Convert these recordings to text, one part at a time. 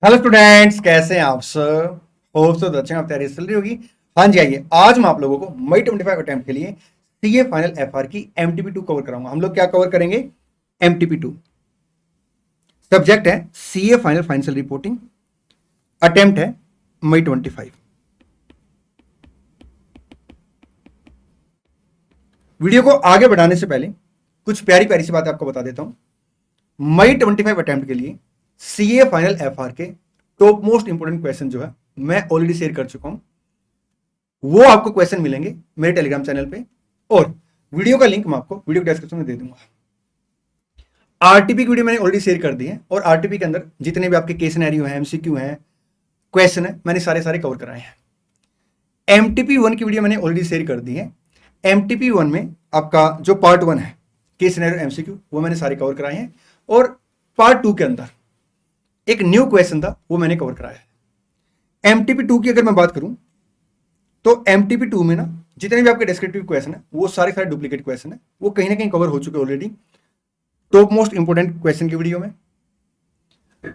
Hello students, कैसे हैं आप सब। होप सो अच्छे हैं, आप तैयारी चल रही होगी। हाँ जी, आइए आज मैं आप लोगों को मई 25 अटेम्प्ट के लिए सीए फाइनल एफआर की एमटीपी 2 कवर कराऊंगा। हम लोग क्या कवर करेंगे? एमटीपी 2। सब्जेक्ट है CA final financial reporting. Attempt है मई 25। वीडियो को आगे बढ़ाने से पहले कुछ प्यारी प्यारी सी बातें आपको बता देता हूं। मई 25 अटेम्प्ट के लिए सीए फाइनल एफआर के टॉप मोस्ट इंपोर्टेंट क्वेश्चन जो है मैं ऑलरेडी शेयर कर चुका हूं। वो आपको क्वेश्चन मिलेंगे मेरे टेलीग्राम चैनल पे, और वीडियो का लिंक मैं आपको वीडियो डिस्क्रिप्शन में दे दूंगा। आरटीपी की वीडियो मैंने ऑलरेडी शेयर कर दी है, और आरटीपी के अंदर जितने भी आपके केस सिनेरियो हैं, एमसीक्यू हैं, क्वेश्चन है, मैंने सारे कवर कराए हैं। एमटीपी 1 की वीडियो मैंने ऑलरेडी शेयर कर दी है। एमटीपी 1 में आपका जो पार्ट 1 है केस सिनेरियो एमसीक्यू, वो मैंने सारे कवर कराए हैं, और पार्ट 2 के अंदर एक न्यू क्वेश्चन था वो मैंने कवर कराया है। एमटीपी 2 की अगर मैं बात करूं तो एमटीपी 2 में ना जितने भी आपके डिस्क्रिप्टिव क्वेश्चन है वो सारे डुप्लीकेट क्वेश्चन है, वो कहीं ना कहीं कवर हो चुके already top most important question की वीडियो में।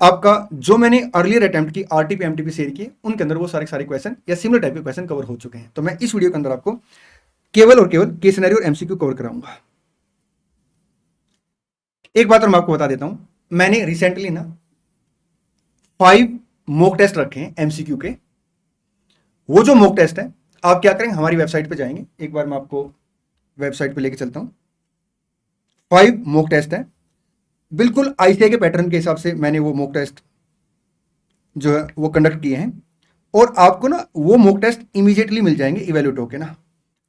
आपका जो मैंने अर्लियर अटेम्प्ट की आरटीपी एमटीपी शेयर किए उनके अंदर वो सारे क्वेश्चन या सिमिलर टाइप के क्वेश्चन कवर हो चुके हैं। तो मैं इस वीडियो के अंदर आपको केवल और केवल केस सिनेरियो और एमसीक्यू कवर कराऊंगा। एक बात और मैं आपको बता देता हूं, मैंने रिसेंटली ना 5 मॉक टेस्ट रखे हैं एमसीक्यू के। वो जो मॉक टेस्ट है, आप क्या करेंगे, हमारी वेबसाइट पे जाएंगे। एक बार मैं आपको वेबसाइट पे लेके चलता हूं। 5 मॉक टेस्ट है, बिल्कुल आईसीआई के पैटर्न के हिसाब से मैंने वो मॉक टेस्ट जो है वो कंडक्ट किए हैं, और आपको ना वो मॉक टेस्ट इमीडिएटली मिल जाएंगे इवेल्यूट होके ना।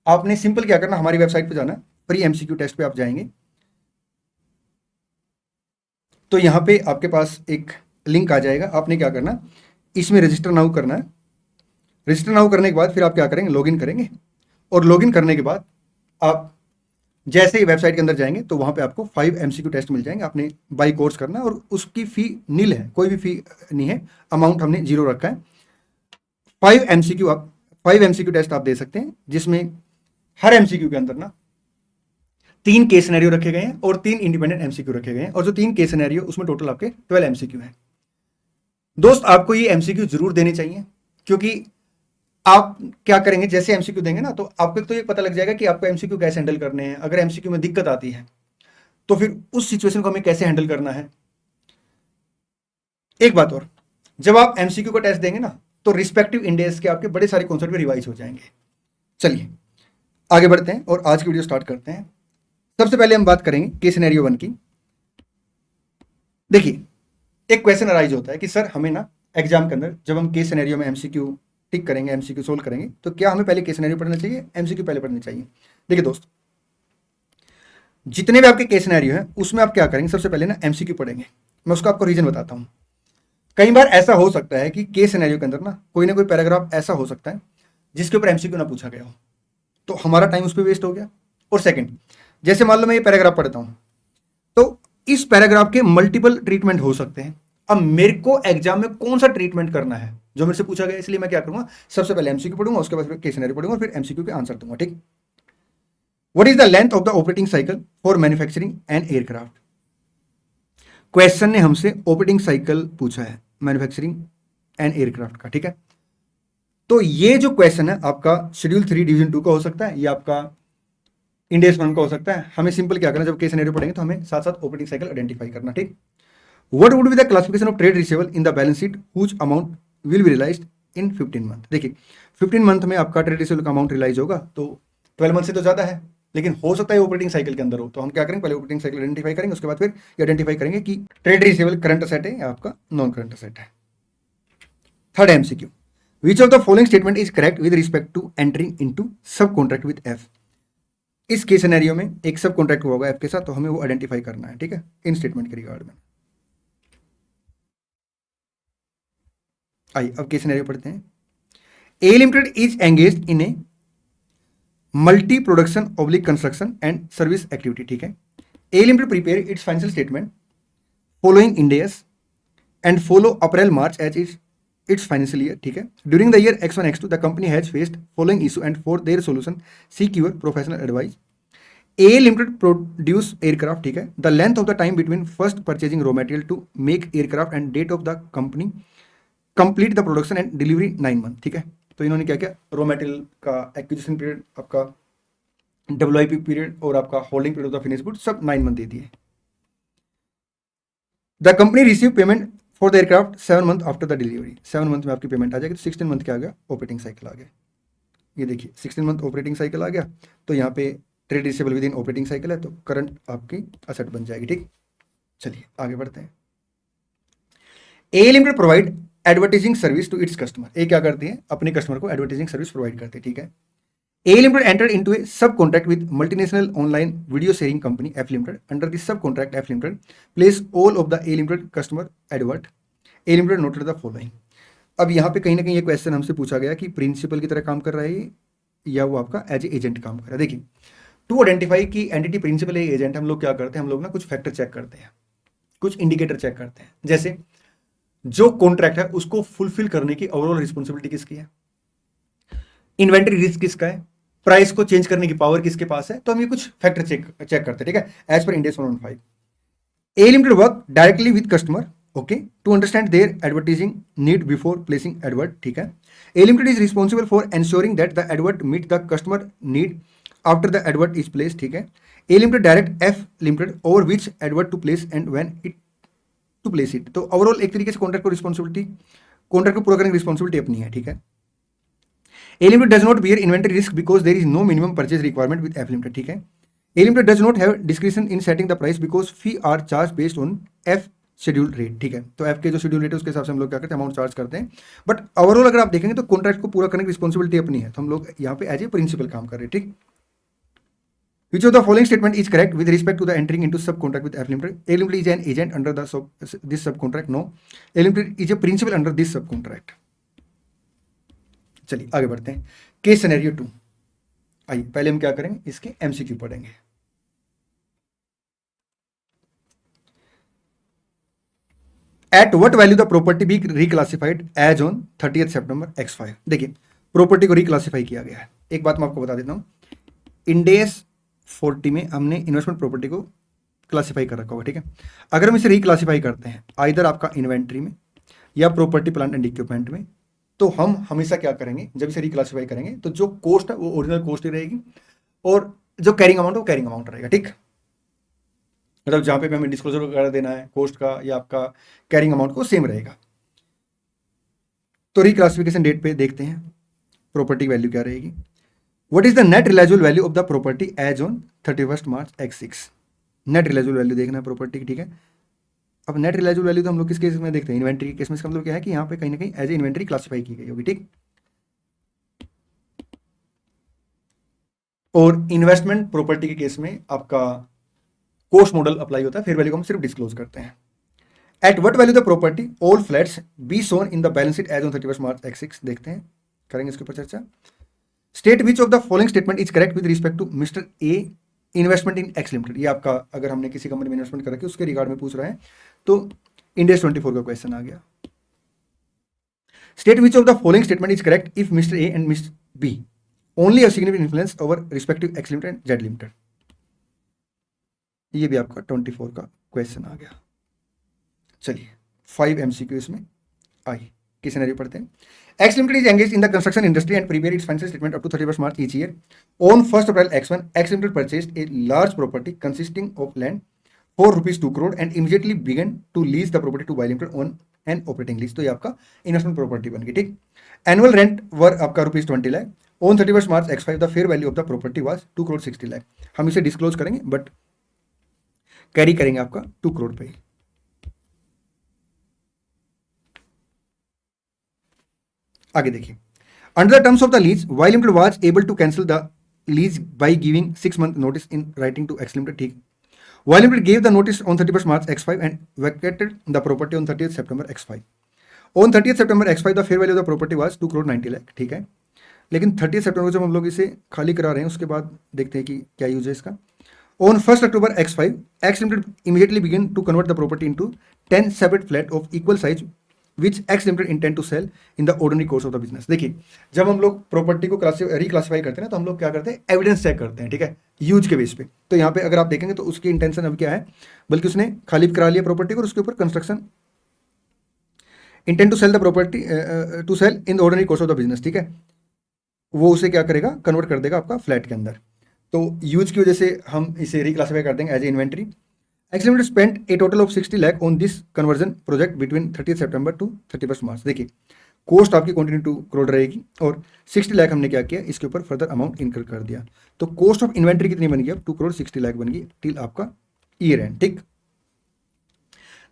आपने सिंपल क्या करना, हमारी वेबसाइट पे जाना, प्री एमसीक्यू टेस्ट पे आप जाएंगे, तो यहाँ पे आपके पास एक लिंक आ जाएगा। आपने क्या करना, इसमें रजिस्टर नाउ करना है। रजिस्टर नाउ करने के बाद फिर आप क्या करेंगे, लॉगिन करेंगे, और लॉगिन करने के बाद आप जैसे ही वेबसाइट के अंदर जाएंगे तो वहां पे आपको 5 एमसीक्यू टेस्ट मिल जाएंगे। आपने बाई कोर्स करना है, और उसकी फी नील है, कोई भी फी नहीं है, अमाउंट हमने जीरो रखा है। 5 एमसीक्यू टेस्ट आप दे सकते हैं, जिसमें हर एमसीक्यू के अंदर ना 3 केस सिनेरियो रखे गए हैं और 3 इंडिपेंडेंट एमसीक्यू रखे गए हैं, और जो 3 केस सिनेरियो उसमें टोटल आपके 12 एमसीक्यू हैं। दोस्त, आपको ये एमसीक्यू जरूर देने चाहिए, क्योंकि आप क्या करेंगे, जैसे एमसीक्यू देंगे ना तो आपको तो ये पता लग जाएगा कि आपको एमसीक्यू कैसे हैंडल करने हैं। अगर एमसीक्यू में दिक्कत आती है तो फिर उस सिचुएशन को हमें कैसे हैंडल करना है। एक बात और, जब आप एमसीक्यू का टेस्ट देंगे ना तो रिस्पेक्टिव इंडेक्स के आपके बड़े सारे कॉन्सेप्ट भी रिवाइज हो जाएंगे। चलिए आगे बढ़ते हैं और आज की वीडियो स्टार्ट करते हैं। सबसे पहले हम बात करेंगे केस सिनेरियो 1 की। देखिए, एक क्वेश्चन अराइज होता है कि सर हमें ना एग्जाम के अंदर जब हम केस सिनेरियो में एमसीक्यू टिक करेंगे, एमसीक्यू सोल्व करेंगे, तो क्या हमें पहले केस सिनेरियो पढ़ना चाहिए, एमसीक्यू पहले पढ़ना चाहिए? देखिए दोस्त, जितने भी आपके केस सिनेरियो हैं उसमें आप क्या करेंगे, सबसे पहले ना एमसीक्यू पढ़ेंगे। मैं उसका आपको रीजन बताता हूं। कई बार ऐसा हो सकता है कि केस सिनेरियो के अंदर ना कोई पैराग्राफ ऐसा हो सकता है जिसके ऊपर एमसीक्यू ना पूछा गया हो, तो हमारा टाइम उस पर वेस्ट हो गया। और सेकंड, जैसे मान लो मैं ये पैराग्राफ पढ़ता हूं, तो इस पैराग्राफ के मल्टीपल ट्रीटमेंट हो सकते हैं। अब मेरे को एग्जाम में कौन सा ट्रीटमेंट करना है जो मेरे से पूछा गया, इसलिए मैं क्या करूंगा, सबसे पहले एमसीक्यू पढ़ूंगा, उसके बाद फिर केस सिनेरियो पढ़ूंगा, फिर एमसीक्यू के आंसर दूंगा। ठीक। What is the length of the operating cycle for manufacturing an aircraft? Question ने हमसे ऑपरेटिंग साइकिल पूछा है मैन्युफैक्चरिंग एन एयरक्राफ्ट का। ठीक है, तो ये जो क्वेश्चन है आपका शेड्यूल 3 डिवीजन 2 का हो सकता है, या आपका इंडेक्स 1 का हो सकता है। हमें सिंपल क्या करना, जब केस सिनेरियो पढ़ेंगे तो हमें साथ साथ ऑपरेटिंग साइकिल आइडेंटिफाई करना। ठीक। What would be the classification of trade receivable in the balance sheet whose amount will be realized in 15 month? देखिए, 15 मंथ में आपका ट्रेड रिसीवेबल का अमाउंट रिलाइज होगा, तो 12 मंथ से तो ज्यादा है, लेकिन हो सकता है ऑपरेटिंग साइकिल के अंदर हो। तो हम क्या करेंगे, पहले ऑपरेटिंग साइकिल आइडेंटिफाई करेंगे, उसके बाद फिर आइडेंटिफाई करेंगे कि ट्रेड रिसीवेबल करंट असेट है या आपका नॉन करंट असेट है। Third MCQ, which of the following statement is correct with respect to entering into sub contract with F? इस केस सिनेरियो में एक सब कॉन्ट्रैक्ट होगा एफ के साथ, तो हमें वो आइडेंटिफाई करना है। ठीक है, इन स्टेटमेंट के रिगार्ड में। आइए अब केस सिनेरियो पढ़ते हैं। A limited is engaged in a multi production oblique construction and service activity. ठीक है, A limited prepare its financial statement following Ind AS and follow April March as its financial year. ठीक है, during the year X1 X2 the company has faced following issue and for their solution seek your professional advice. A limited produce aircraft. ठीक है, the length of the time between first purchasing raw material to make aircraft and date of the company complete the production and delivery 9 month, ठीक है। तो इन्होंने क्या किया, raw material का acquisition period, आपका WIP पीरियड और आपका holding period of the finish good सब 9 मंथ दे दिए। The company receive payment for the aircraft 7 month after the delivery, 7 month में आपकी पेमेंट आ जाएगी। तो 16 मंथ क्या आ गया, ऑपरेटिंग साइकिल आ गया। ये देखिए 16 मंथ ऑपरेटिंग साइकिल आ गया। तो यहाँ पे trade receivable with in operating cycle है, तो करंट आपकी असेट बन जाएगी, ठीक। चलिए आगे बढ़ते हैं। A limited provide advertising service to its customer. A क्या करती है, अपने कस्टमर को एडवर्टाइजिंग सर्विस प्रोवाइड करती है, ठीक है। A Limited entered into a subcontract with multinational online video sharing company F Limited. Under this subcontract, F Limited place all of the A Limited customer advert. A Limited noted the following. अब यहाँ पे कहीं ना कहीं ये question हमसे पूछा गया कि प्रिंसिपल की तरह काम कर रहा है या वो आपका एज एजेंट काम कर रहा है। देखिए, टू आइडेंटिफाई की एंटिटी प्रिंसिपल है एजेंट, हम लोग क्या करते हैं, हम लोग ना कुछ फैक्टर चेक करते हैं, कुछ इंडिकेटर चेक करते हैं। जैसे जो कॉन्ट्रैक्ट है उसको फुलफिल करने की ओवरऑल रिस्पॉन्सिबिलिटी किसकी है, इन्वेंट्री रिस्क किसका है, प्राइस को चेंज करने की पावर किसके पास है। तो हम ये कुछ फैक्टर चेक करते हैं, ठीक है, as per index 115। A limited work directly with customer, okay, to understand their advertising need before placing advert, ठीक है। A limited is responsible for ensuring that the advert meet the customer need after the advert is place, ठीक है। A limited direct F limited over which advert to place and when it to place it. तो overall एक तरीके से contract को responsibility, contract को पूरा करने की रिस्पॉन्सिबिलिटी अपनी है, ठीक है। A Limited does not bear inventory risk because there is no minimum purchase requirement with F Limited, ठीक है। A Limited does not have discretion in setting the price because fee are charged based on F schedule rate, ठीक है। तो F के जो schedule rate है उसके हिसाब से हम लोग क्या करते हैं, अमाउंट चार्ज करते हैं। बट ओवरऑल अगर आप देखेंगे तो कॉन्ट्रैक्ट को पूरा करने की रिस्पॉन्सिबिलिटी अपनी है, तो हम लोग यहाँ पे एज ए प्रिंसिपल काम कर रहे हैं, ठीक। Which of the following statement is correct with respect to the entering into subcontract with F Limited? A Limited is an agent under this subcontract. No. A Limited is a principal under this subcontract. चलिए आगे बढ़ते हैं। Case scenario 2, आइए पहले हम क्या करेंगे, इसके एमसीक्यू पढ़ेंगे। At what value the property be reclassified as on 30 सितंबर X5। देखिए प्रॉपर्टी को रिक्लासिफाई किया गया है। एक बात मैं आपको बता देता हूं, इंडेस 40 में हमने इन्वेस्टमेंट प्रॉपर्टी को क्लासिफाई कर रखा होगा, ठीक है। अगर हम इसे रिक्लासिफाई करते हैं आइदर आपका इन्वेंट्री में या प्रॉपर्टी प्लांट एंड इक्विपमेंट में, तो हम हमेशा क्या करेंगे, जब इसे रिक्लासिफाई करेंगे तो जो कॉस्ट है वो ओरिजिनल कॉस्ट ही रहेगी और जो कैरिंग अमाउंट है वो कैरिंग अमाउंट रहेगा, ठीक। मतलब जहां पे हमें डिस्क्लोजर वगैरह देना है कॉस्ट का या आपका कैरिंग अमाउंट को सेम रहेगा। तो रिक्लासिफिकेशन डेट पे देखते हैं प्रॉपर्टी वैल्यू क्या रहेगी। What is the net realisable value of the property as on 31 March X6। Net realisable value देखना है प्रॉपर्टी की, ठीक है। अब नेट रिलाइजेबल वैल्यू तो हम लोग किस केस में देखते हैं, इन्वेंट्री के केस में। इसका मतलब क्या है कि यहाँ पे कहीं ना कहीं एज ए इन्वेंट्री क्लासिफाई की गई होगी, ठीक। और इन्वेस्टमेंट प्रॉपर्टी के केस में आपका कॉस्ट मॉडल अप्लाई होता है, फिर वैल्यू को हम सिर्फ डिस्क्लोज करते हैं। At what value the property all flats be shown in the balance sheet as on 31 March X6 देखते हैं, करेंगे इसके ऊपर चर्चा। State which of the following statement is correct with respect to mister A investment in X limited. ये आपका अगर हमने किसी कंपनी में इन्वेस्टमेंट कर रखी उसके रिगार्ड में पूछ रहा है, तो इंडेस 24 का क्वेश्चन आ गया। State which of the following statement is correct if mister A and mister B only a significant influence over respective X limited Z limited. ये भी आपका 24 का क्वेश्चन आ गया। चलिए 5 MCQ इसमें आई की सिनेरियो पढ़ते हैं। X Limited is engaged in the construction industry and prepare its financial statement up to 31st March each year. On 1st April X1, X Limited purchased a large property consisting of land for rupees 2 crore and immediately began to lease the property to Y Limited on an operating lease. तो ये आपका investment property बन गई, ठीक। Annual rent वर आपका rupees 20 lakh. On 31st March X5 the fair value of the property was 2 crore 60 lakh. हम इसे disclose करेंगे बट कैरी करेंगे आपका 2 करोड़ पे। आगे देखिए, under the terms of the lease Y limited was able to cancel the lease by giving 6 month notice in writing to X limited, ठीक। Y limited gave the notice on 31st March X5 and vacated the property on 30th September X5। On 30th September X5 the fair value of the property was 2 crore 90 lakh, ठीक है। लेकिन 30th September जब हम लोग इसे खाली करा रहे हैं उसके बाद देखते हैं कि क्या यूज है इसका। On 1st October X5 X limited immediately begin to convert the property into 10 separate flat of equal size which X limited intend to sell in the ordinary course of the business. देखिए जब हम लोग property को reclassify करते हैं ना तो हम लोग क्या करते हैं, एविडेंस चेक करते हैं, ठीक है, यूज के बेस पे। तो यहाँ पे अगर आप देखेंगे तो उसकी इंटेंशन अब क्या है, बल्कि उसने खाली करा लिया प्रॉपर्टी को और उसके ऊपर construction intent to sell the property to sell in the ordinary course of the business, ठीक है, वो उसे क्या करेगा, कन्वर्ट कर देगा आपका फ्लैट के अंदर। तो यूज की वजह से हम इसे रिक्लासिफाई कर देंगे as a inventory. X limited spent a total of 60 lakh on this conversion project between 30 सितंबर टू 31 मार्च। देखिए कॉस्ट आपकी कंटिन्यू 2 करोड़ रहेगी और 60 लाख हमने क्या किया, इसके ऊपर फर्दर अमाउंट इनकर कर दिया। तो कॉस्ट ऑफ इन्वेंट्री कितनी बन गई, अब 2 करोड़ 60 लाख बन गई टिल आपका ईयर एंड, ठीक।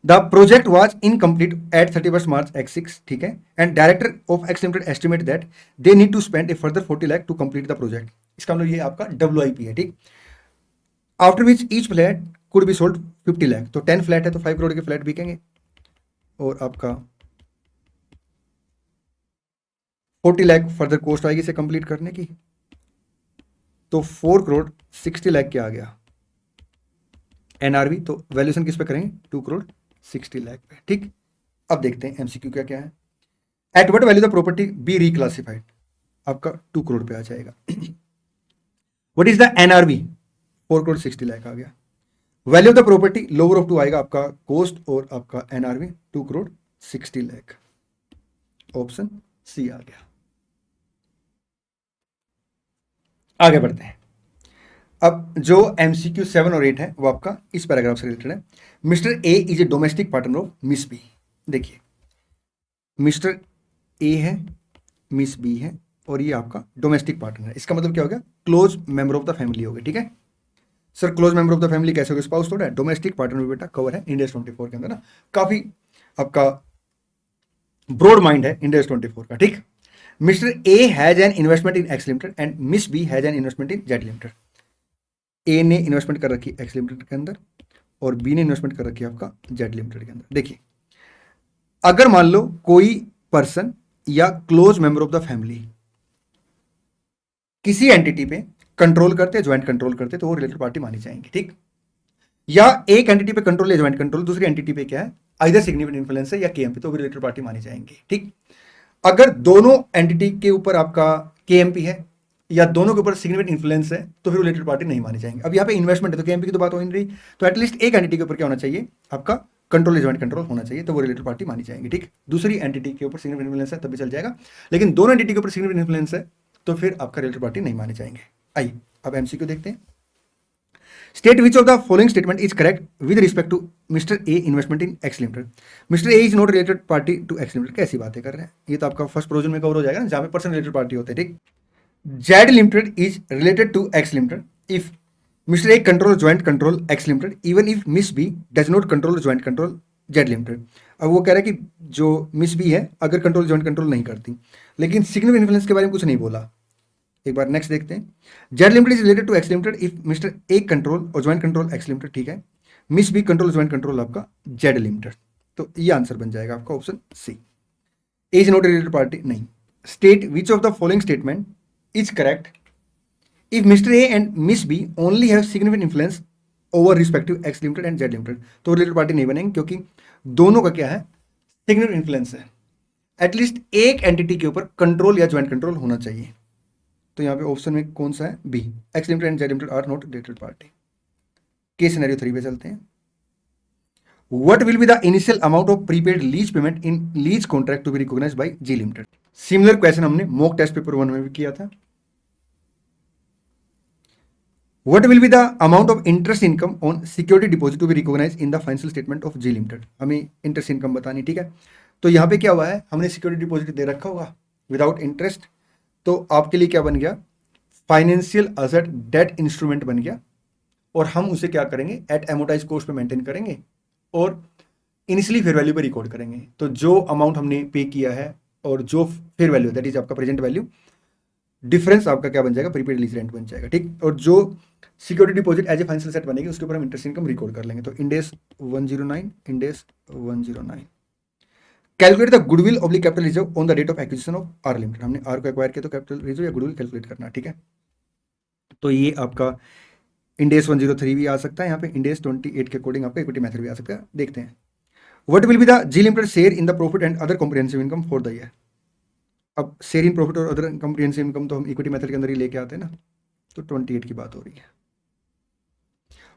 The project was incomplete at 31 March X6, ठीक है, and director of X limited estimate that they need to spend a further 40 lakh to complete the project. इसका मतलब ये आपका WIP है, ठीक। After which each flat could be sold 50 lakh, तो 10 flat है तो 5 करोड़ के फ्लैट बिकेंगे और आपका 40 लाख फर्दर कॉस्ट आएगी इसे कंप्लीट करने की। तो 4 करोड़ 60 लाख क्या आ गया NRV, तो वैल्यूएशन किस पे करेंगे, 2 करोड़ 60 लाख पे, ठीक। अब देखते हैं MCQ क्या क्या है। At what value the property be reclassified, आपका 2 करोड़ पे आ जाएगा। What is the NRV, 4 crore 60 lakh आ गया। Value of the property lower of 2 आएगा आपका कॉस्ट और आपका NRV 2 crore 60 lakh, option C आ गया। आगे बढ़ते हैं। अब जो MCQ 7 और 8 है वो आपका इस पैराग्राफ से रिलेटेड है। Mister A is a domestic partner of miss B. देखिए मिस्टर ए है, मिस बी है और ये आपका डोमेस्टिक पार्टनर है। इसका मतलब क्या हो गया, close member of the family हो गया, ठीक है। Sir close member of the family कैसे हो गया, स्पाउस थोड़ा है, डोमेस्टिक पार्टनर बेटा कवर है इंडेक्स 24 के अंदर ना, काफी आपका ब्रॉड माइंड है इंडेक्स 24 का, ठीक। Mister A has an investment in X limited and Miss B has an investment in Z limited. A ने इन्वेस्टमेंट कर रखी एक्स लिमिटेड के अंदर और बी ने इन्वेस्टमेंट कर रखी है आपका जेड लिमिटेड के अंदर। देखिए अगर मान लो कोई पर्सन या close member of the family किसी एंटिटी पे कंट्रोल करते, ज्वाइंट कंट्रोल करते, तो वो रिलेटेड पार्टी मानी जाएंगे, ठीक। या एक एंटिटी पे कंट्रोल या ज्वाइंट कंट्रोल, दूसरी एंटिटी पे क्या है, आइदर सिग्निफिकेंट इन्फ्लुएंस है या केएमपी, तो वो रिलेटेड पार्टी मानी जाएंगे, ठीक। अगर दोनों एंटिटी के ऊपर आपका केएमपी है या दोनों के ऊपर सिग्निफिकेंट इन्फ्लुएंस है तो फिर रिलेटेड पार्टी नहीं मानी जाएंगे। अब यहाँ पे इन्वेस्टमेंट है तो केएमपी की तो बात हो ही नहीं रही, तो एटलीस्ट एक एंटिटी के ऊपर क्या होना चाहिए, आपका कंट्रोल या ज्वाइंट कंट्रोल होना चाहिए, तो वो रिलेटेड पार्टी मानी जाएंगे, ठीक। दूसरी एंटिटी के ऊपर सिग्निफिकेंट इन्फ्लुएंस है तब भी चल जाएगा, लेकिन दोनों एंटिटी के ऊपर सिग्निफिकेंट इन्फ्लुएंस है तो फिर आपका रिलेटेड पार्टी नहीं माने जाएंगे। आइए अब MCQ देखते हैं। State which of the following statement is correct with respect to mister A investment in X limited. Mister A is not related party to X limited, कैसी बातें कर रहे हैं, ये तो आपका फर्स्ट प्रोविजन में कवर हो जाएगा ना, जहां पे पर्सन रिलेटेड पार्टी होते हैं, ठीक। Z limited is related to X limited if mister A control joint control X limited even if miss B does not control joint control Z limited. अब वो कह रहा है कि जो मिस बी है अगर कंट्रोल ज्वाइंट कंट्रोल नहीं करती, लेकिन सिग्निफिकेंट इन्फ्लुएंस के बारे में कुछ नहीं बोला। एक बार नेक्स्ट देखते हैं। Z limited is related to X limited if mister A control और ज्वाइंट कंट्रोल एक्स लिमिटेड, ठीक है। Miss B control joint control आपका जेड लिमिटेड, तो ये आंसर बन जाएगा आपका option C. A is not related party नहीं। State which of the following statement is correct if mister A and Miss B only have significant influence over respective X limited and Z limited, तो related party नहीं बनेंगे क्योंकि दोनों का क्या है, significant influence है। एटलीस्ट एक एंटिटी के ऊपर कंट्रोल या ज्वाइंट कंट्रोल होना चाहिए, तो यहाँ पे ऑप्शन में कौन सा है, B, X limited and Z limited are not related party. Case scenario 3 पे चलते हैं। What will be the initial amount of prepaid lease payment in lease contract to be recognised by G limited. Similar question हमने mock test paper 1 में भी किया था। What will be the amount of interest income on security deposit to be recognised in the financial statement of ji limited. हमें interest income बतानी, ठीक है। तो यहाँ पे क्या हुआ है, हमने सिक्योरिटी डिपॉजिट दे रखा होगा विदाउट इंटरेस्ट, तो आपके लिए क्या बन गया, फाइनेंशियल असेट डेट इंस्ट्रूमेंट बन गया और हम उसे क्या करेंगे, एट एमोटाइज कॉस्ट पे मेंटेन करेंगे और इनिशियली फेयर वैल्यू पे रिकॉर्ड करेंगे। तो जो अमाउंट हमने पे किया है और जो फेयर वैल्यू दैट इज आपका प्रेजेंट वैल्यू, डिफरेंस आपका क्या बन जाएगा, प्रीपेड लीज रेंट बन जाएगा, ठीक। और जो security deposit as a financial set बनेगी उसके ऊपर हम इंटरेस्ट इनकम रिकॉर्ड कर लेंगे। तो Ind AS 109, Ind AS 109। Calculate the goodwill oblique capital reserve on the date of acquisition of R limited. हमने आर को एक्वायर किया तो कैपिटल रिजर्व या गुडविल कैलकुलेट करना, ठीक है। तो ये आपका इंडेस 103 भी आ सकता है, यहाँ पे इंडेस 28 के अकॉर्डिंग आपका इक्विटी मेथड भी आ सकता है। देखते हैं। What will be the G limited share in the profit and other comprehensive income for the year. अब शेयर इन प्रॉफिट और अदर कॉम्प्रिहेंसिव इनकम तो हम इक्विटी मेथड के अंदर ही लेके आते हैं ना, तो 28 की बात हो रही है।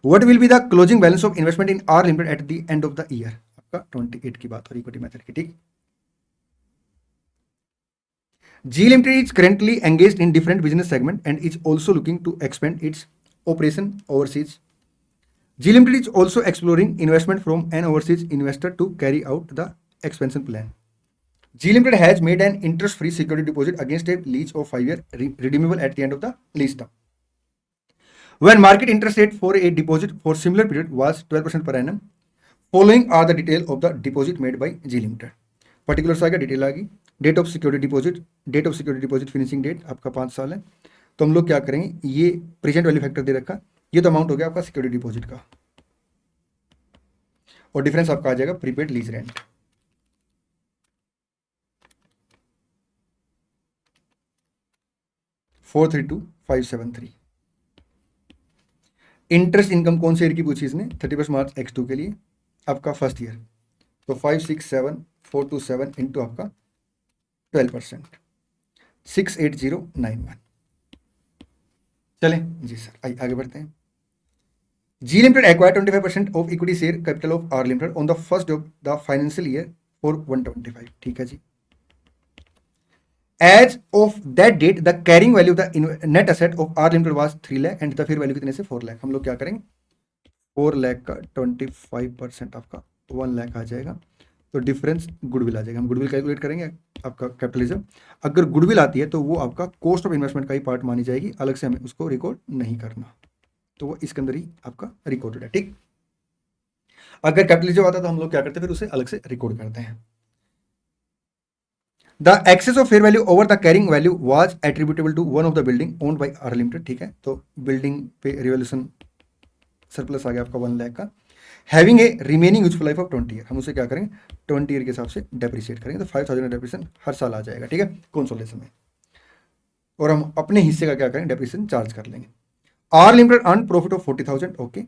What will be the closing balance of investment in are limited at the end of the year, आपका 28 की बात हो रही है इक्विटी मेथड की, ठीक। G limited is currently engaged in different business segment and is also looking to expand its operation overseas. G Limited is also exploring investment from an overseas investor to carry out the expansion plan. G Limited has made an interest-free security deposit against a lease of 5 years, redeemable at the end of the lease term. When market interest rate for a deposit for similar period was 12% per annum, following are the detail of the deposit made by G Limited. Particulars आ गया, detail आ गई. Date of security deposit finishing date आपका 5 साल है. तो हम लोग क्या करेंगे, ये प्रेजेंट वैल्यू फैक्टर दे रखा, ये तो अमाउंट हो गया आपका सिक्योरिटी डिपॉजिट का, और डिफरेंस आपका आ जाएगा prepaid lease rent. $432,573. Interest income कौन से ईयर की पूछी इसने, 31 मार्च X2 के लिए, आपका फर्स्ट ईयर. तो 567,427 इंटू आपका 12%, 68091. चलें जी सर, आगे बढ़ते हैं. G Limited acquired 25% of equity share capital of R Limited on the first of the financial year for 125. ठीक है जी. As of that date, the carrying value of the net asset of R Limited was 3 lakh and the fair value कितने से 4 lakh. हम लोग क्या करेंगे, 4 लाख का 25% आपका 1 लाख आ जाएगा, तो डिफरेंस गुडविल आ जाएगा. हम गुडविल कैलकुलेट करेंगे आपका कैपिटलिज्म. अगर गुडविल आती है तो वो आपका कॉस्ट ऑफ इन्वेस्टमेंट का ही पार्ट मानी जाएगी, अलग से हमें उसको रिकॉर्ड नहीं करना, तो वो इसके अंदर ही आपका रिकॉर्डेड है. ठीक, अगर कैपिटलिज्म आता तो हम लोग क्या करते हैं, फिर उसे अलग से रिकॉर्ड करते हैं. The excess of fair value over the carrying value was attributable to one of the building owned by R limited. ठीक है, तो बिल्डिंग पे रिवैल्यूएशन सरप्लस आ गया आपका 1 लाख का. Having a remaining useful life of 20 year, हम उसे क्या करेंगे 20 ईयर के हिसाब से डेप्रिसिएट करेंगे, तो 5,000 डेप्रिसिएशन हर साल आ जाएगा. ठीक है, कंसोलिडेशन में, और हम अपने हिस्से का क्या करेंगे, डेप्रिसिएशन चार्ज कर लेंगे. R limited earn profit of 40,000. Okay,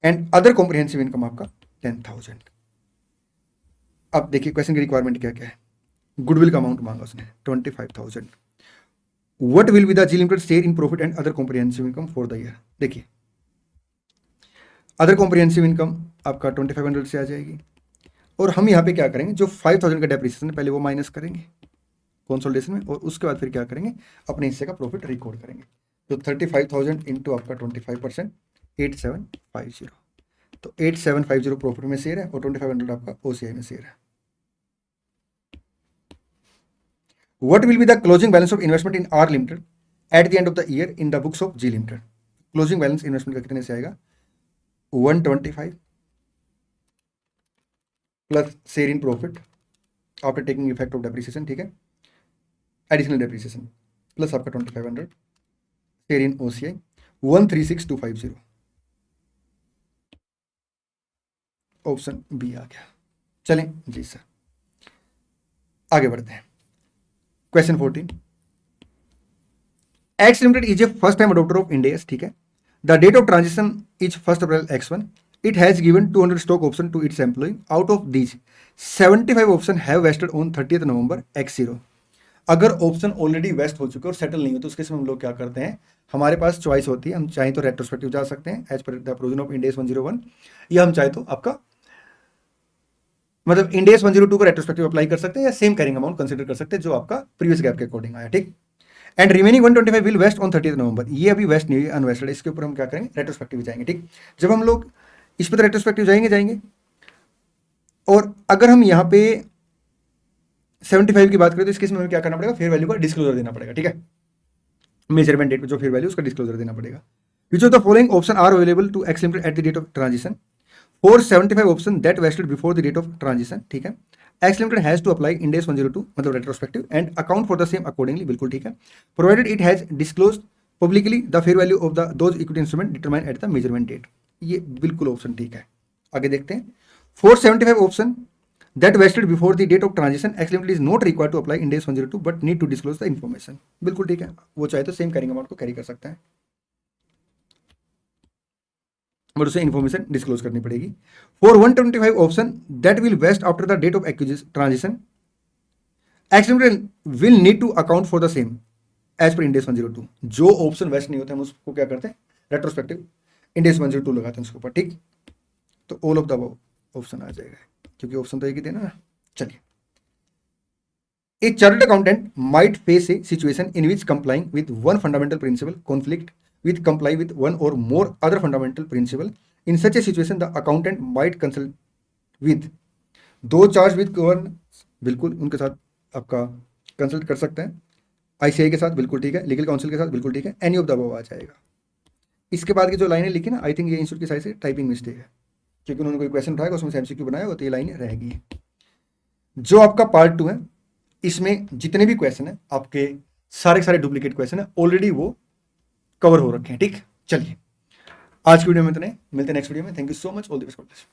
and other comprehensive income आपका 10,000. अब देखिए क्वेश्चन की रिक्वायरमेंट क्या क्या है. गुडविल का अमाउंट मांगा उसने 25,000. What will be the G limited share in profit and other comprehensive income for the year. देखिए अदर कॉम्प्रिहेंसिव इनकम आपका 2500 से आ जाएगी, और हम यहाँ पे क्या करेंगे, जो 5,000 का डेप्रिसिएशन है पहले वो माइनस करेंगे कंसोलिडेशन में, और उसके बाद फिर क्या करेंगे, अपने हिस्से का प्रॉफिट रिकॉर्ड करेंगे. तो 35,000 इंटू आपका 25%, 8750. तो 8750 प्रॉफिट में शेयर है, और 2500 आपका OCI में शेयर है. What will be the closing balance of investment in R Limited at the end of the year in the books of G Limited? Closing balance investment का कितने से आएगा, 125 plus share in profit after taking effect of depreciation. ठीक है, additional depreciation plus आपका 2500 share in OCI 136,250. Option B आ गया. चलें जी सर, आगे बढ़ते हैं. Question 14. X Limited is a first time adopter of Ind AS. ठीक है, the date of transition is 1st April X1. It has given 200 stock option to its employee. Out of these 75 option have vested on 30th November X0. अगर option already waste हो चुके और settle नहीं हो तो उसके समय हम लोग क्या करते हैं, हमारे पास चॉइस होती है, हम चाहें तो रेट्रोस्पेक्टिव जा सकते हैं as per the provision of Ind AS 101, या हम चाहे तो आपका मतलब Ind AS 102 को रेट्रोस्पेक्टिव अप्लाई कर सकते हैं, या सेम कैरिंग अमाउंट कंसीडर कर सकते हैं जो आपका प्रीवियस गैप के अकॉर्डिंग आया. ठीक, and remaining 125 will vest on 30th November. ये अभी वेस्ट नहीं हुई, अनवेस्टेड, इसके ऊपर हम क्या करेंगे, रेट्रोस्पेक्टिव जाएंगे. ठीक, जब हम लोग इस पर रेट्रोस्पेक्टिव जाएंगे, और अगर हम यहाँ पे 75 की बात करें तो इसके इसमें हमें क्या करना पड़ेगा, फेयर वैल्यू का डिस्क्लोजर देना पड़ेगा. ठीक है, मेजरमेंट डेट पे जो फेयर वैल्यू उसका डिस्क्लोजर देना पड़ेगा. Which of the following option are available to X limited at the date of transition. For 75 option that vested before the date of transition. ठीक है, X limited has to apply Ind AS 102 मतलब retrospective and account for the same accordingly. बिल्कुल ठीक है, provided it has disclose publicly the fair value of the those equity instrument determine at the measurement date. ये बिल्कुल option ठीक है. आगे देखते हैं. 475 option that vested before the date of transition, X limited is not required to apply Ind AS 102 but need to disclose the information. बिल्कुल ठीक है, वो चाहे तो सेम कैरिंग अमाउंट को कैरी कर सकता है, बट उसे इन्फॉर्मेशन डिस्क्लोज करनी पड़ेगी. For 125 option that will vest after the date of transition, X limited will need to account for the same as per Ind AS 102. जो ऑप्शन वेस्ट नहीं होते हम उसको क्या करते हैं, रेट्रोस्पेक्टिव Ind AS 102 लगाते हैं उसके ऊपर. ठीक, तो ऑल ऑफ द ऑप्शन आ जाएगा, क्योंकि ऑप्शन तो एक ही देना ना. चलिए, a chartered accountant might face a situation in which complying with one fundamental principle conflict with comply with one or more other fundamental principle. In such a situation, the accountant might consult with दो charge with govern, बिल्कुल उनके साथ आपका consult कर सकते हैं। ICI के साथ बिल्कुल ठीक है, लीगल काउंसिल के साथ बिल्कुल ठीक है, एनी ऑफ द अबव आ जाएगा। इसके बाद की जो लाइनें लिखी ना, आई थिंक ये इंस्टीट्यूट की साइड से टाइपिंग मिस्टेक है, क्योंकि उन्होंने कोई क्वेश्चन उठाएगा उसमें से एमसीक्यू बनाया होता, ये लाइनें रहेगी। जो आपका पार्ट 2 है, इसमें जितने भी क्वेश्चन है आपके सारे डुप्लीकेट क्वेश्चन है, ऑलरेडी वो कवर हो रखे हैं। ठीक, चलिए आज की वीडियो में इतने, मिलते हैं नेक्स्ट वीडियो में। Thank you so much, all the best.